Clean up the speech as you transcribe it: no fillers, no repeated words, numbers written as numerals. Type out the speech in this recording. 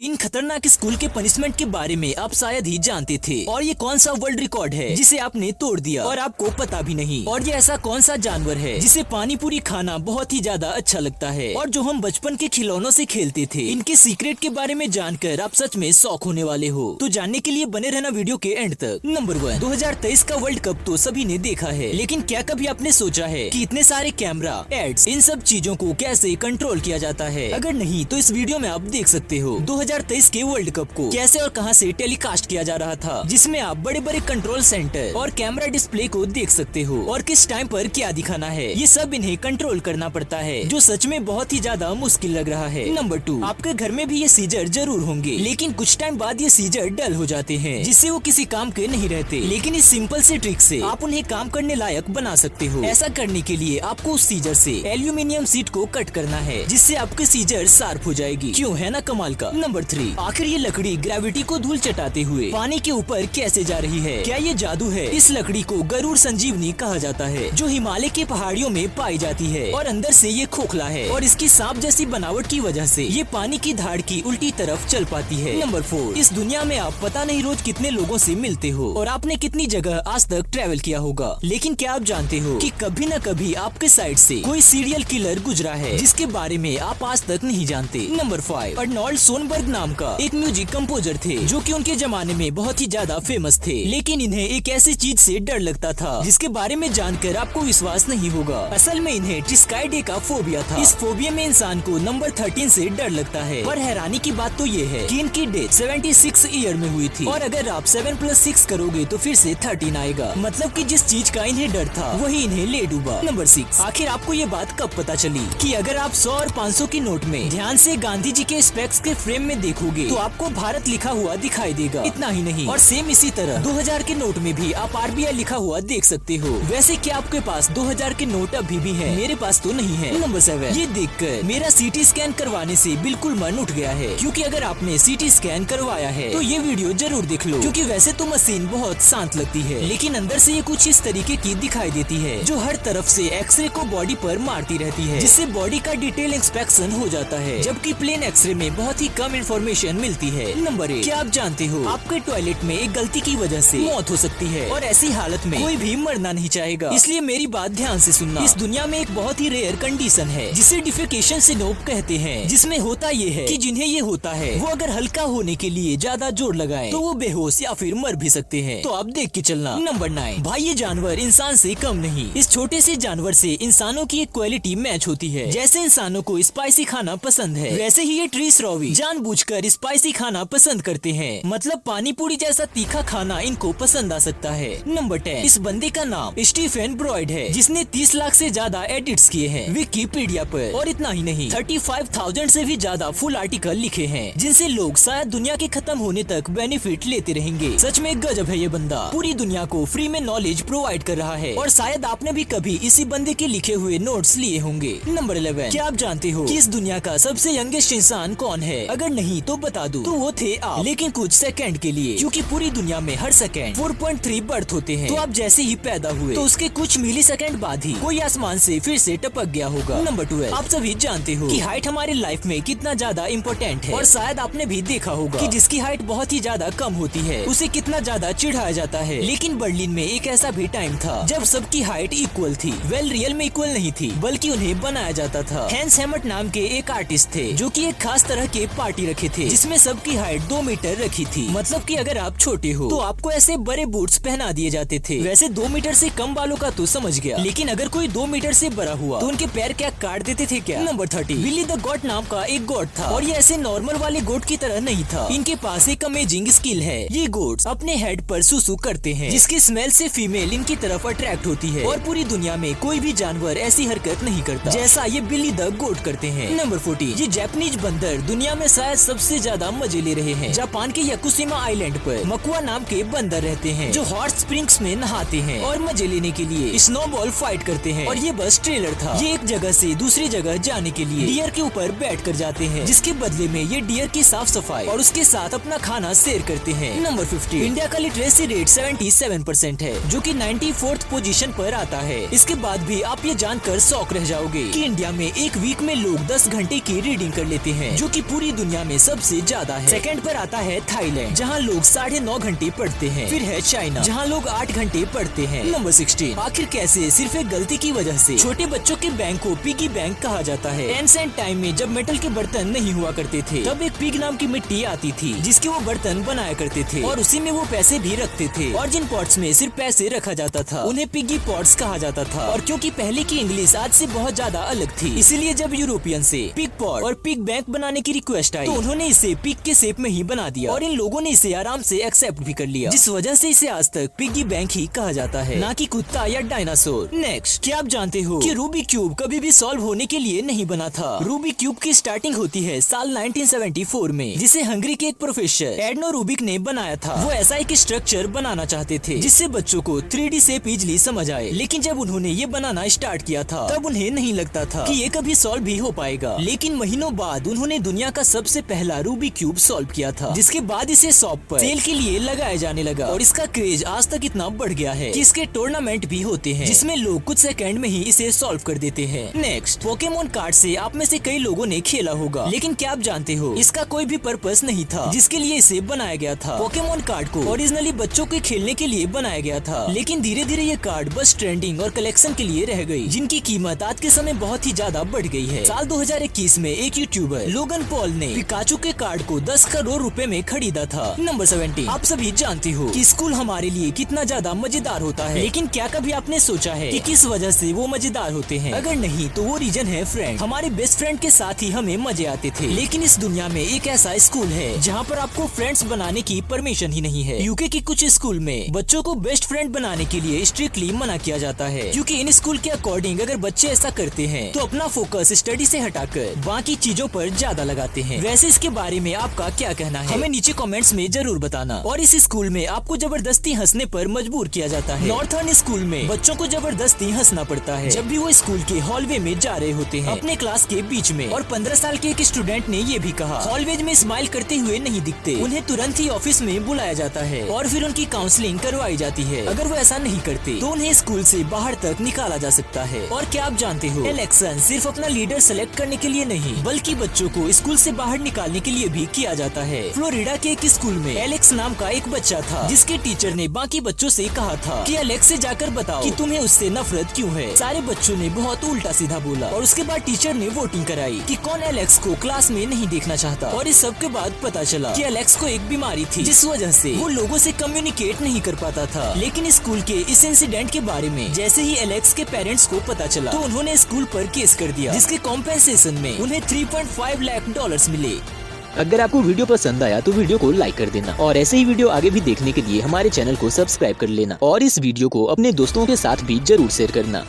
इन खतरनाक स्कूल के पनिशमेंट के बारे में आप शायद ही जानते थे। और ये कौन सा वर्ल्ड रिकॉर्ड है जिसे आपने तोड़ दिया और आपको पता भी नहीं। और ये ऐसा कौन सा जानवर है जिसे पानी पूरी खाना बहुत ही ज्यादा अच्छा लगता है और जो हम बचपन के खिलौनों से खेलते थे। इनके सीक्रेट के बारे में जानकर आप सच में शॉक होने वाले हो। तो जानने के लिए बने रहना वीडियो के एंड तक। नंबर 1, 2023 का वर्ल्ड कप तो सभी ने देखा है, लेकिन क्या कभी आपने सोचा है कि इतने सारे कैमरा, एड्स, इन सब चीजों को कैसे कंट्रोल किया जाता है? अगर नहीं तो इस वीडियो में आप देख सकते हो 2023 के वर्ल्ड कप को कैसे और कहां से टेलीकास्ट किया जा रहा था, जिसमें आप बड़े बड़े कंट्रोल सेंटर और कैमरा डिस्प्ले को देख सकते हो और किस टाइम पर क्या दिखाना है। ये सब इन्हें कंट्रोल करना पड़ता है, जो सच में बहुत ही ज्यादा मुश्किल लग रहा है। नंबर 2, आपके घर में भी ये सीजर जरूर होंगे, लेकिन कुछ टाइम बाद ये सीजर डल हो जाते हैं, जिससे वो किसी काम के नहीं रहते। लेकिन इस सिंपल से ट्रिक से आप उन्हें काम करने लायक बना सकते हो। ऐसा करने के लिए आपको उस सीजर से एल्यूमिनियम सीट को कट करना है, जिससे आपकी सीजर शार्प हो जाएगी। क्यों, है ना कमाल का। नंबर 3, आखिर ये लकड़ी ग्रेविटी को धूल चटाते हुए पानी के ऊपर कैसे जा रही है? क्या ये जादू है? इस लकड़ी को गरुड़ संजीवनी कहा जाता है, जो हिमालय की पहाड़ियों में पाई जाती है और अंदर से ये खोखला है और इसकी सांप जैसी बनावट की वजह से ये पानी की धाड़ की उल्टी तरफ चल पाती है। नंबर 4, इस दुनिया में आप पता नहीं रोज कितने लोगों से मिलते हो और आपने कितनी जगह आज तक ट्रेवल किया होगा, लेकिन क्या आप जानते हो कि कभी न कभी आपके साइड से कोई सीरियल किलर गुजरा है, जिसके बारे में आप आज तक नहीं जानते। नंबर 5, अर्नोल्ड सोनबर्ग नाम का एक म्यूजिक कंपोजर थे, जो कि उनके जमाने में बहुत ही ज्यादा फेमस थे, लेकिन इन्हें एक ऐसी चीज से डर लगता था जिसके बारे में जानकर आपको विश्वास नहीं होगा। असल में इन्हें ट्रिस्काइडे का फोबिया था। इस फोबिया में इंसान को नंबर 13 से डर लगता है। पर हैरानी की बात तो ये है कि इनकी डेथ 76 ईयर में हुई थी, और अगर आप 7 + 6 करोगे तो फिर से 13 आएगा। मतलब कि जिस चीज का इन्हें डर था वही इन्हें ले डूबा। नंबर 6, आखिर आपको ये बात कब पता चली कि अगर आप 100 और 500 की नोट में ध्यान से गांधी जी के स्पेक्स के फ्रेम में देखोगे तो आपको भारत लिखा हुआ दिखाई देगा। इतना ही नहीं, और सेम इसी तरह 2000 के नोट में भी आप RBI लिखा हुआ देख सकते हो। वैसे क्या आपके पास 2000 के नोट अभी भी है? मेरे पास तो नहीं है। नंबर 7, ये देखकर मेरा CT स्कैन करवाने से बिल्कुल मन उठ गया है, क्योंकि अगर आपने CT स्कैन करवाया है तो ये वीडियो जरूर देख लो, क्योंकि वैसे तो मशीन बहुत शांत लगती है, लेकिन अंदर से ये कुछ इस तरीके की दिखाई देती है, जो हर तरफ से एक्सरे को बॉडी पर मारती रहती है, जिससे बॉडी का डिटेल इंस्पेक्शन हो जाता है, जबकि प्लेन एक्सरे में बहुत ही कम इन्फॉर्मेशन मिलती है। नंबर 8, क्या आप जानते हो आपके टॉयलेट में एक गलती की वजह से मौत हो सकती है, और ऐसी हालत में कोई भी मरना नहीं चाहेगा, इसलिए मेरी बात ध्यान से सुनना। इस दुनिया में एक बहुत ही रेयर कंडीशन है जिसे डिफेकेशन सिंड्रोम कहते हैं, जिसमें होता ये है कि जिन्हें ये होता है वो अगर हल्का होने के लिए ज्यादा जोर लगाएं तो वो बेहोश या फिर मर भी सकते हैं। तो आप देख के चलना। नंबर 9, भाई ये जानवर इंसान से कम नहीं। इस छोटे से जानवर से इंसानों की एक क्वालिटी मैच होती है। जैसे इंसानों को स्पाइसी खाना पसंद है, वैसे ही ये ट्री स्रॉवी जानबूझकर स्पाइसी खाना पसंद करते हैं। मतलब पानी पूरी जैसा तीखा खाना इनको पसंद आ सकता है। नंबर 10, इस बंदे का नाम स्टीफन ब्रॉयड है, जिसने 30 लाख से ज्यादा एडिट्स किए हैं विकिपीडिया पर। और इतना ही नहीं, 35,000 से भी ज्यादा फुल आर्टिकल लिखे हैं, जिनसे लोग शायद दुनिया के खत्म होने तक बेनिफिट लेते रहेंगे। सच में गजब है ये बंदा। पूरी दुनिया को फ्री में नॉलेज प्रोवाइड कर रहा है, और शायद आपने भी कभी इसी बंदे के लिखे हुए नोट्स लिए होंगे। नंबर 11, क्या आप जानते हो कि इस दुनिया का सबसे यंगेस्ट इंसान कौन है? अगर नहीं तो बता दूं, तो वो थे आप, लेकिन कुछ सेकंड के लिए, क्योंकि पूरी दुनिया में हर सेकंड 4.3 बर्थ होते हैं। तो आप जैसे ही पैदा हुए तो उसके कुछ मिली सेकंड बाद ही कोई आसमान से फिर से टपक गया होगा। नंबर 12, आप सभी जानते हो कि हाइट हमारी लाइफ में कितना ज्यादा इम्पोर्टेंट है, और शायद आपने भी देखा होगा कि जिसकी हाइट बहुत ही ज्यादा कम होती है उसे कितना ज्यादा चिढ़ाया जाता है। लेकिन बर्लिन में एक ऐसा भी टाइम था जब सबकी हाइट इक्वल थी। वेल, रियल में इक्वल नहीं थी, बल्कि उन्हें बनाया जाता था। हैंस हेमट नाम के एक आर्टिस्ट थे, जो कि एक खास तरह के पार्टी रखे थे, जिसमें सबकी हाइट 2 मीटर रखी थी। मतलब कि अगर आप छोटे हो तो आपको ऐसे बड़े बूट्स पहना दिए जाते थे। वैसे 2 मीटर से कम वालों का तो समझ गया, लेकिन अगर कोई 2 मीटर से बड़ा हुआ तो उनके पैर क्या काट देते थे क्या? नंबर 30, विली द गॉट नाम का एक गॉड था, और ये ऐसे नॉर्मल वाले गोट की तरह नहीं था। इनके पास एक अमेजिंग स्किल है। ये गोट्स अपने हेड पर सुसु करते हैं, जिसकी स्मेल से फीमेल इनकी तरफ अट्रैक्ट होती है, और पूरी दुनिया में कोई भी जानवर ऐसी हरकत नहीं करता जैसा ये बिली द गोट करते हैं। नंबर 40, ये जापानीज बंदर दुनिया में शायद सबसे ज्यादा मजे ले रहे हैं। जापान के याकुशिमा आइलैंड पर मकुआ नाम के बंदर रहते हैं, जो हॉट स्प्रिंग्स में नहाते हैं और मजे लेने के लिए स्नोबॉल फाइट करते हैं। और ये बस ट्रेलर था। ये एक जगह से दूसरी जगह जाने के लिए डियर के ऊपर बैठ कर जाते हैं, जिसके बदले में ये डियर की साफ सफाई और उसके साथ अपना खाना शेयर करते हैं। नंबर 50, इंडिया का लिटरेसी रेट 77% है, जो कि 94th पोजीशन पर आता है। इसके बाद भी आप ये जानकर शॉक रह जाओगे कि इंडिया में एक वीक में लोग 10 घंटे की रीडिंग कर लेते हैं, जो कि पूरी दुनिया में सबसे ज्यादा है। सेकंड पर आता है थाईलैंड, जहाँ लोग 9.5 घंटे पढ़ते हैं। फिर है चाइना, जहाँ लोग 8 घंटे पढ़ते हैं। नंबर 16, आखिर कैसे सिर्फ एक गलती की वजह से छोटे बच्चों के बैंक को पिगी बैंक कहा जाता है। एंसेंट टाइम में जब मेटल के बर्तन नहीं हुआ करते थे, तब एक पिग नाम की मिट्टी आती थी जिसके वो बर्तन बनाया करते थे और उसी में वो पैसे भी रखते थे। और जिन पॉट्स में सिर्फ पैसे रखा जाता था उन्हें पिगी पॉट्स कहा जाता था। और क्योंकि पहले की इंग्लिश आज से बहुत ज्यादा अलग थी, इसीलिए जब यूरोपियन से पिग पॉट और पिग बैंक बनाने की रिक्वेस्ट आई तो उन्होंने इसे पिग के शेप में ही बना दिया और इन लोगों ने इसे आराम से एक्सेप्ट भी कर लिया, जिस वजह से इसे आज तक पिगी बैंक ही कहा जाता है, ना कि कुत्ता या डायनासोर। नेक्स्ट, क्या आप जानते हो कि रूबिक क्यूब कभी भी सॉल्व होने के लिए नहीं बना था। रूबिक क्यूब की स्टार्टिंग होती है साल 1974 में, जिसे हंगरी के एक प्रोफेसर एडनो रूबिक ने बनाया था। वो ऐसा एक स्ट्रक्चर बनाना चाहते थे जिससे बच्चों को 3D शेप इजीली समझ आए, लेकिन जब उन्होंने ये बनाना स्टार्ट किया था तब उन्हें नहीं लगता था कि ये कभी सॉल्व भी हो पाएगा। लेकिन महीनों बाद उन्होंने दुनिया का सबसे पहला रूबिक क्यूब सॉल्व किया था, जिसके बाद इसे शॉप पर सेल के लिए लगाया जाने लगा और इसका क्रेज आज तक इतना बढ़ गया है कि इसके टूर्नामेंट भी होते हैं जिसमें लोग कुछ सेकंड में ही इसे सॉल्व कर देते हैं। नेक्स्ट, पोकेमोन कार्ड से आप में से कई लोगों ने खेला होगा, लेकिन क्या आप जानते हो इसका कोई भी पर्पस नहीं था जिसके लिए इसे बनाया गया था। पोकेमोन कार्ड को ओरिजिनली बच्चों के खेलने के लिए बनाया गया था, लेकिन धीरे धीरे ये कार्ड बस ट्रेंडिंग और कलेक्शन के लिए रह गई, जिनकी कीमत आज के समय बहुत ही ज्यादा बढ़ गई है। साल 2021 में एक यूट्यूबर लोगन पॉल ने पिकाचू के कार्ड को 10 करोड़ रुपए में खरीदा था। नंबर 17, आप सभी जानते हो कि स्कूल हमारे लिए कितना ज्यादा मजेदार होता है, लेकिन क्या कभी आपने सोचा है कि किस वजह से वो मजेदार होते हैं? अगर नहीं तो वो रीजन है फ्रेंड। हमारे बेस्ट फ्रेंड के साथ ही हमें मजे आते थे, लेकिन इस दुनिया में एक ऐसा स्कूल है जहाँ पर आपको फ्रेंड्स बनाने की परमिशन ही नहीं है। यूके की कुछ स्कूल में बच्चों को बेस्ट फ्रेंड बनाने के लिए स्ट्रिक्टली मना किया जाता है, क्योंकि इन स्कूल के अकॉर्डिंग अगर बच्चे ऐसा करते हैं तो अपना फोकस स्टडी से हटाकर बाकी चीजों पर ज्यादा लगाते हैं। वैसे इसके बारे में आपका क्या कहना है, हमें नीचे कमेंट्स में जरूर बताना। और इस स्कूल में आपको जबरदस्ती हंसने पर मजबूर किया जाता है। नॉर्थर्न स्कूल में बच्चों को जबरदस्ती हंसना पड़ता है जब भी वो स्कूल के हॉलवे में जा रहे होते हैं अपने क्लास के बीच में। और 15 साल के एक स्टूडेंट ने ये भी कहा, हॉलवेज में स्माइल करते हुए नहीं दिखते, उन्हें तुरंत ही ऑफिस में बुलाया जाता है और फिर उनकी काउंसलिंग करवाई जाती है। अगर वो ऐसा नहीं करते तो उन्हें स्कूल से बाहर तक निकाला जा सकता है। और क्या आप जानते हो, इलेक्शन सिर्फ अपना लीडर सेलेक्ट करने के लिए नहीं, बल्कि बच्चों को स्कूल से बाहर निकालने के लिए भी किया जाता है। फ्लोरिडा के एक स्कूल में एलेक्स नाम का एक बच्चा था, जिसके टीचर ने बाकी बच्चों से कहा था कि एलेक्स से जाकर बताओ कि तुम्हें उससे नफरत क्यों है। सारे बच्चों ने बहुत उल्टा सीधा बोला और उसके बाद टीचर ने वोटिंग कराई कि कौन एलेक्स को क्लास में नहीं देखना चाहता। और इस सब के बाद पता चला कि एलेक्स को एक बीमारी थी, जिस वजह से वो लोगों से कम्युनिकेट नहीं कर पाता था। लेकिन स्कूल के इस इंसिडेंट के बारे में जैसे ही एलेक्स के पेरेंट्स को पता चला तो उन्होंने स्कूल पर केस कर दिया, जिसके कॉम्पेंसेशन में उन्हें $3.5 लाख मिले। अगर आपको वीडियो पसंद आया तो वीडियो को लाइक कर देना और ऐसे ही वीडियो आगे भी देखने के लिए हमारे चैनल को सब्सक्राइब कर लेना और इस वीडियो को अपने दोस्तों के साथ भी जरूर शेयर करना।